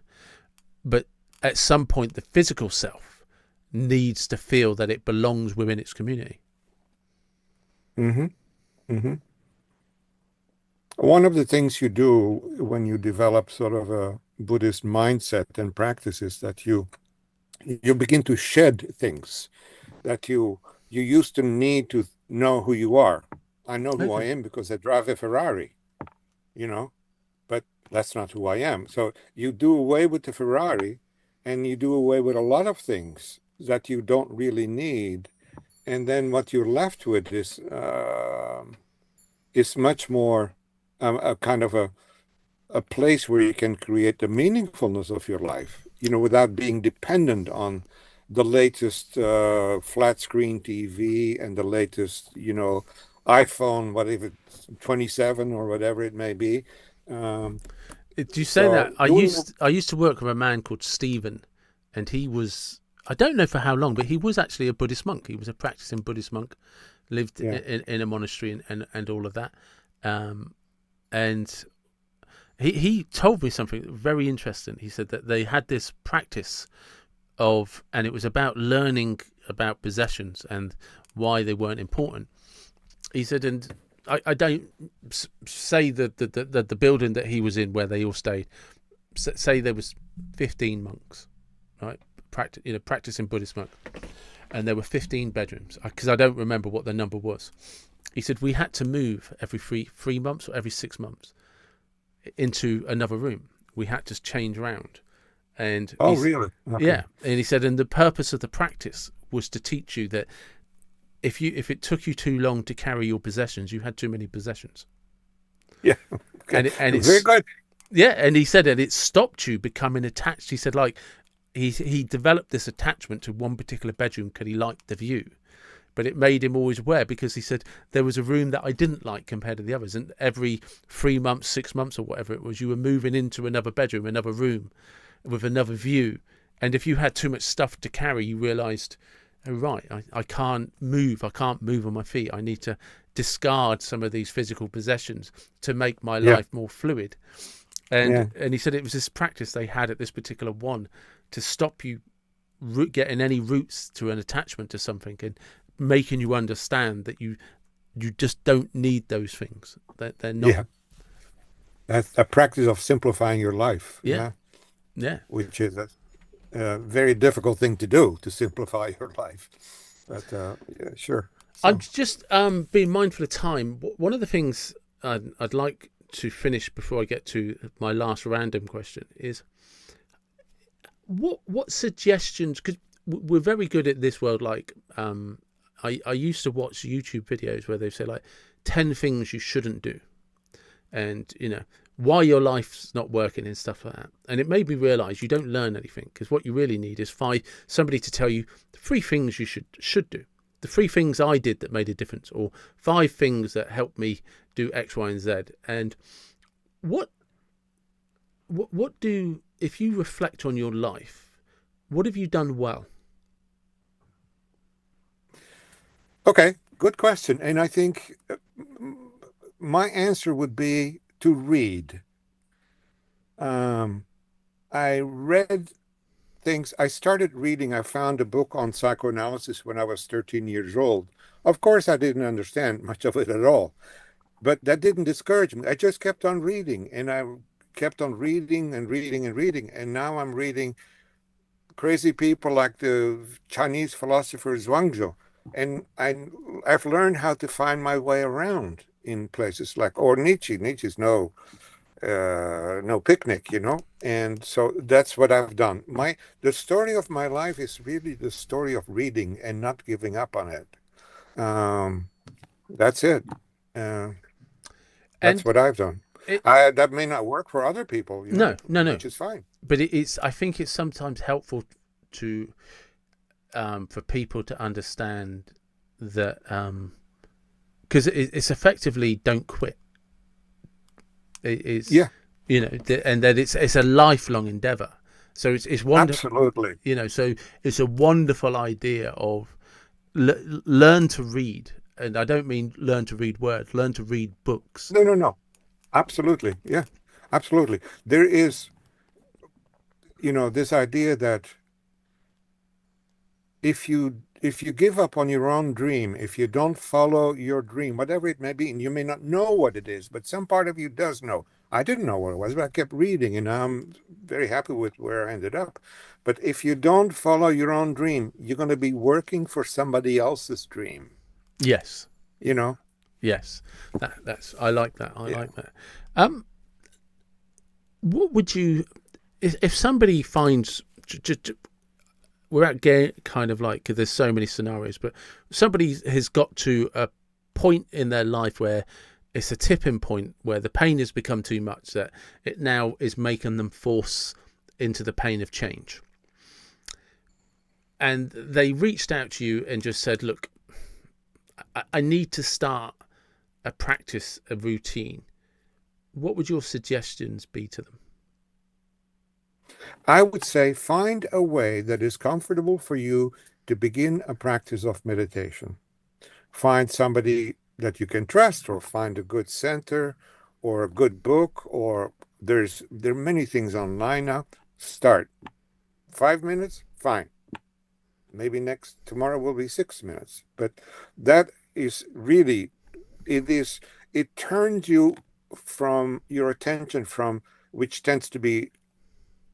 But at some point, the physical self needs to feel that it belongs within its community. One of the things you do when you develop sort of a Buddhist mindset and practice is that you begin to shed things that you used to need to know who you are. I know who I am because I drive a Ferrari, but that's not who I am. So you do away with the Ferrari, and you do away with a lot of things that you don't really need. And then what you're left with is much more a kind of a a place where you can create the meaningfulness of your life, without being dependent on the latest flat screen TV and the latest, iPhone, whatever, 27 or whatever it may be. Um, Do you say that? so doing, I used to work with a man called Stephen, and he was, I don't know for how long, but he was actually a Buddhist monk. He was a practicing Buddhist monk, lived yeah, in a monastery and all of that. And he told me something very interesting. He said that they had this practice and it was about learning about possessions and why they weren't important. He said, and I don't say that the building that he was in where they all stayed, say there was 15 monks, right? Practicing Buddhist monk, and there were 15 bedrooms, because I don't remember what the number was. He said we had to move every 3 months or every 6 months into another room. We had to change around. And oh, really? Okay. yeah, and he said, and the purpose of the practice was to teach you that if it took you too long to carry your possessions, you had too many possessions. Yeah. Okay. And Very it's good. yeah, and he said that it stopped you becoming attached. He said, like, he developed this attachment to one particular bedroom because he liked the view, but it made him always aware, because he said there was a room that I didn't like compared to the others, and every 3 months, 6 months, or whatever it was, you were moving into another bedroom, another room with another view. And if you had too much stuff to carry, you realized, oh right, I can't move on my feet. I need to discard some of these physical possessions to make my Yeah. life more fluid. Yeah. And he said it was this practice they had at this particular one to stop you getting any roots to an attachment to something, and making you understand that you just don't need those things. That they're not. Yeah. That's a practice of simplifying your life. Yeah, Yeah. yeah. Which is a very difficult thing to do, to simplify your life. But yeah, sure. I'm So, just being mindful of time. One of the things I'd like to finish before I get to my last random question is what suggestions, because we're very good at this world, like I used to watch YouTube videos where they say like 10 things you shouldn't do, and why your life's not working and stuff like that. And it made me realize you don't learn anything, because what you really need is somebody to tell you the 3 things you should do, the 3 things I did that made a difference, or 5 things that helped me do X, Y, and Z. And what do, if you reflect on your life, what have you done well? okay, good question. And I think my answer would be to read. I read things. I started reading. I found a book on psychoanalysis when I was 13 years old. Of course, I didn't understand much of it at all, but that didn't discourage me. I just kept on reading, and I kept on reading and reading and reading. And now I'm reading crazy people like the Chinese philosopher Zhuangzi. And I've learned how to find my way around in places like, or Nietzsche. Nietzsche's no picnic, And so that's what I've done. The story of my life is really the story of reading and not giving up on it. Um, that's it. Uh, that's And what I've done. it That may not work for other people, no, no, no. which is fine. But it's, I think it's sometimes helpful to for people to understand that, because it's effectively don't quit. It's Yeah, and that it's a lifelong endeavor. So it's wonderful. absolutely. So it's a wonderful idea of learn to read, and I don't mean learn to read words, learn to read books. No, no, no. Absolutely. Yeah, absolutely. There is, this idea that if you give up on your own dream, if you don't follow your dream, whatever it may be, and you may not know what it is, but some part of you does know. I didn't know what it was, but I kept reading, and I'm very happy with where I ended up. But if you don't follow your own dream, you're going to be working for somebody else's dream. Yes. You know? Yes. That's I like that. I Yeah. like that. What would you, if somebody finds, we're at kind of like, because there's so many scenarios, but somebody has got to a point in their life where it's a tipping point where the pain has become too much that it now is making them force into the pain of change. And they reached out to you and just said, look, I need to start a practice, a routine. What would your suggestions be to them? I would say find a way that is comfortable for you to begin a practice of meditation. Find somebody that you can trust, or find a good center or a good book, or there are many things online now. Start 5 minutes, fine. Maybe tomorrow will be 6 minutes. But that is really, it turns you from your attention from, which tends to be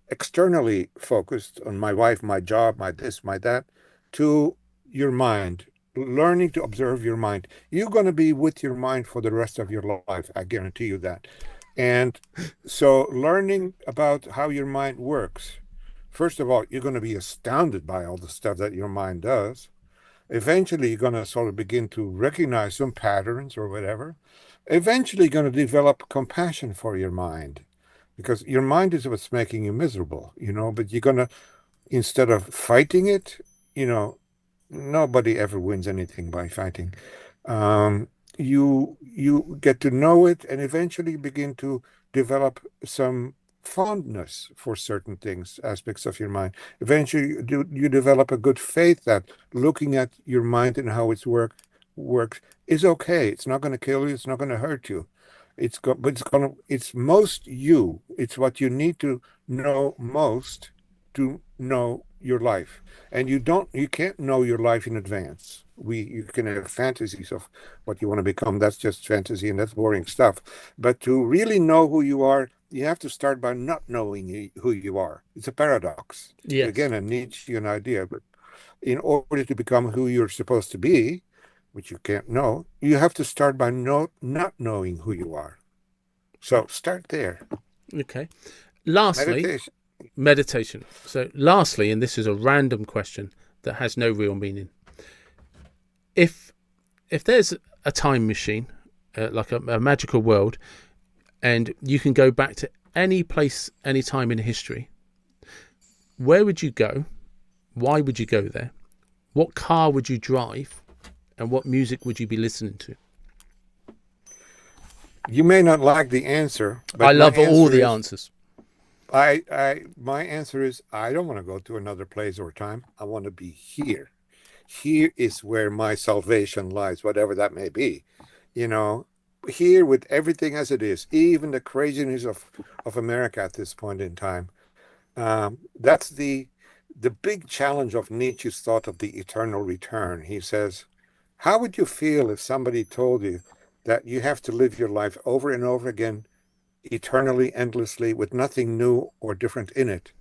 externally focused on my wife, my job, my this, my that, to your mind, learning to observe your mind. You're going to be with your mind for the rest of your life. I guarantee you that. And so learning about how your mind works, first of all, you're going to be astounded by all the stuff that your mind does. Eventually, you're going to sort of begin to recognize some patterns or whatever. Eventually, you're going to develop compassion for your mind, because your mind is what's making you miserable, but you're going to, instead of fighting it, nobody ever wins anything by fighting. You get to know it, and eventually begin to develop some fondness for certain things, aspects of your mind. Eventually, you develop a good faith that looking at your mind and how works is okay. It's not going to kill you. It's not going to hurt you. But it's most you. It's what you need to know most to know your life. And you can't know your life in advance. You can have fantasies of what you want to become. That's just fantasy, and that's boring stuff. But to really know who you are, you have to start by not knowing who you are. It's a paradox. Yes. Again, a Nietzschean idea. But in order to become who you're supposed to be, which you can't know, you have to start by not knowing who you are. So start there. Okay. Lastly, meditation. So lastly, and this is a random question that has no real meaning. If there's a time machine, like a magical world, and you can go back to any place, any time in history, where would you go? Why would you go there? What car would you drive? And what music would you be listening to? You may not like the answer, but I love all the answers. My answer is, I don't want to go to another place or time. I want to be here. Here is where my salvation lies, whatever that may be. Here with everything as it is, even the craziness of America at this point in time. That's the big challenge of Nietzsche's thought of the eternal return. He says, how would you feel if somebody told you that you have to live your life over and over again, eternally, endlessly, with nothing new or different in it?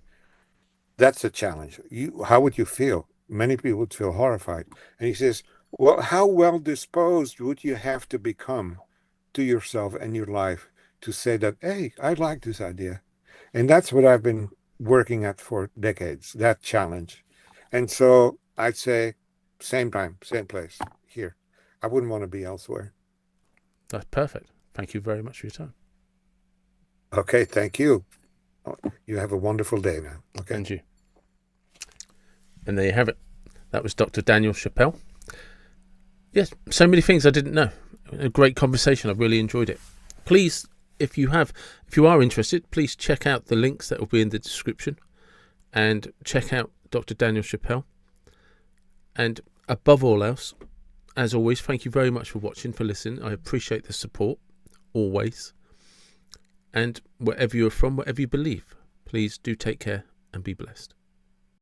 That's a challenge. How would you feel? Many people would feel horrified. And he says, well, how well disposed would you have to become to yourself and your life to say that, hey, I like this idea? And that's what I've been working at for decades, that challenge. And so I'd say, same time, same place, here. I wouldn't want to be elsewhere. That's perfect. Thank you very much for your time. Okay, thank you. You have a wonderful day now. Okay. And you. And there you have it. That was Dr. Daniel Chappell. Yes, so many things I didn't know. A great conversation. I really enjoyed it. Please, if you are interested, please check out the links that will be in the description, and check out Dr. Daniel Chappell. And above all else, as always, thank you very much for watching, for listening. I appreciate the support, always. And wherever you're from, whatever you believe, please do take care and be blessed.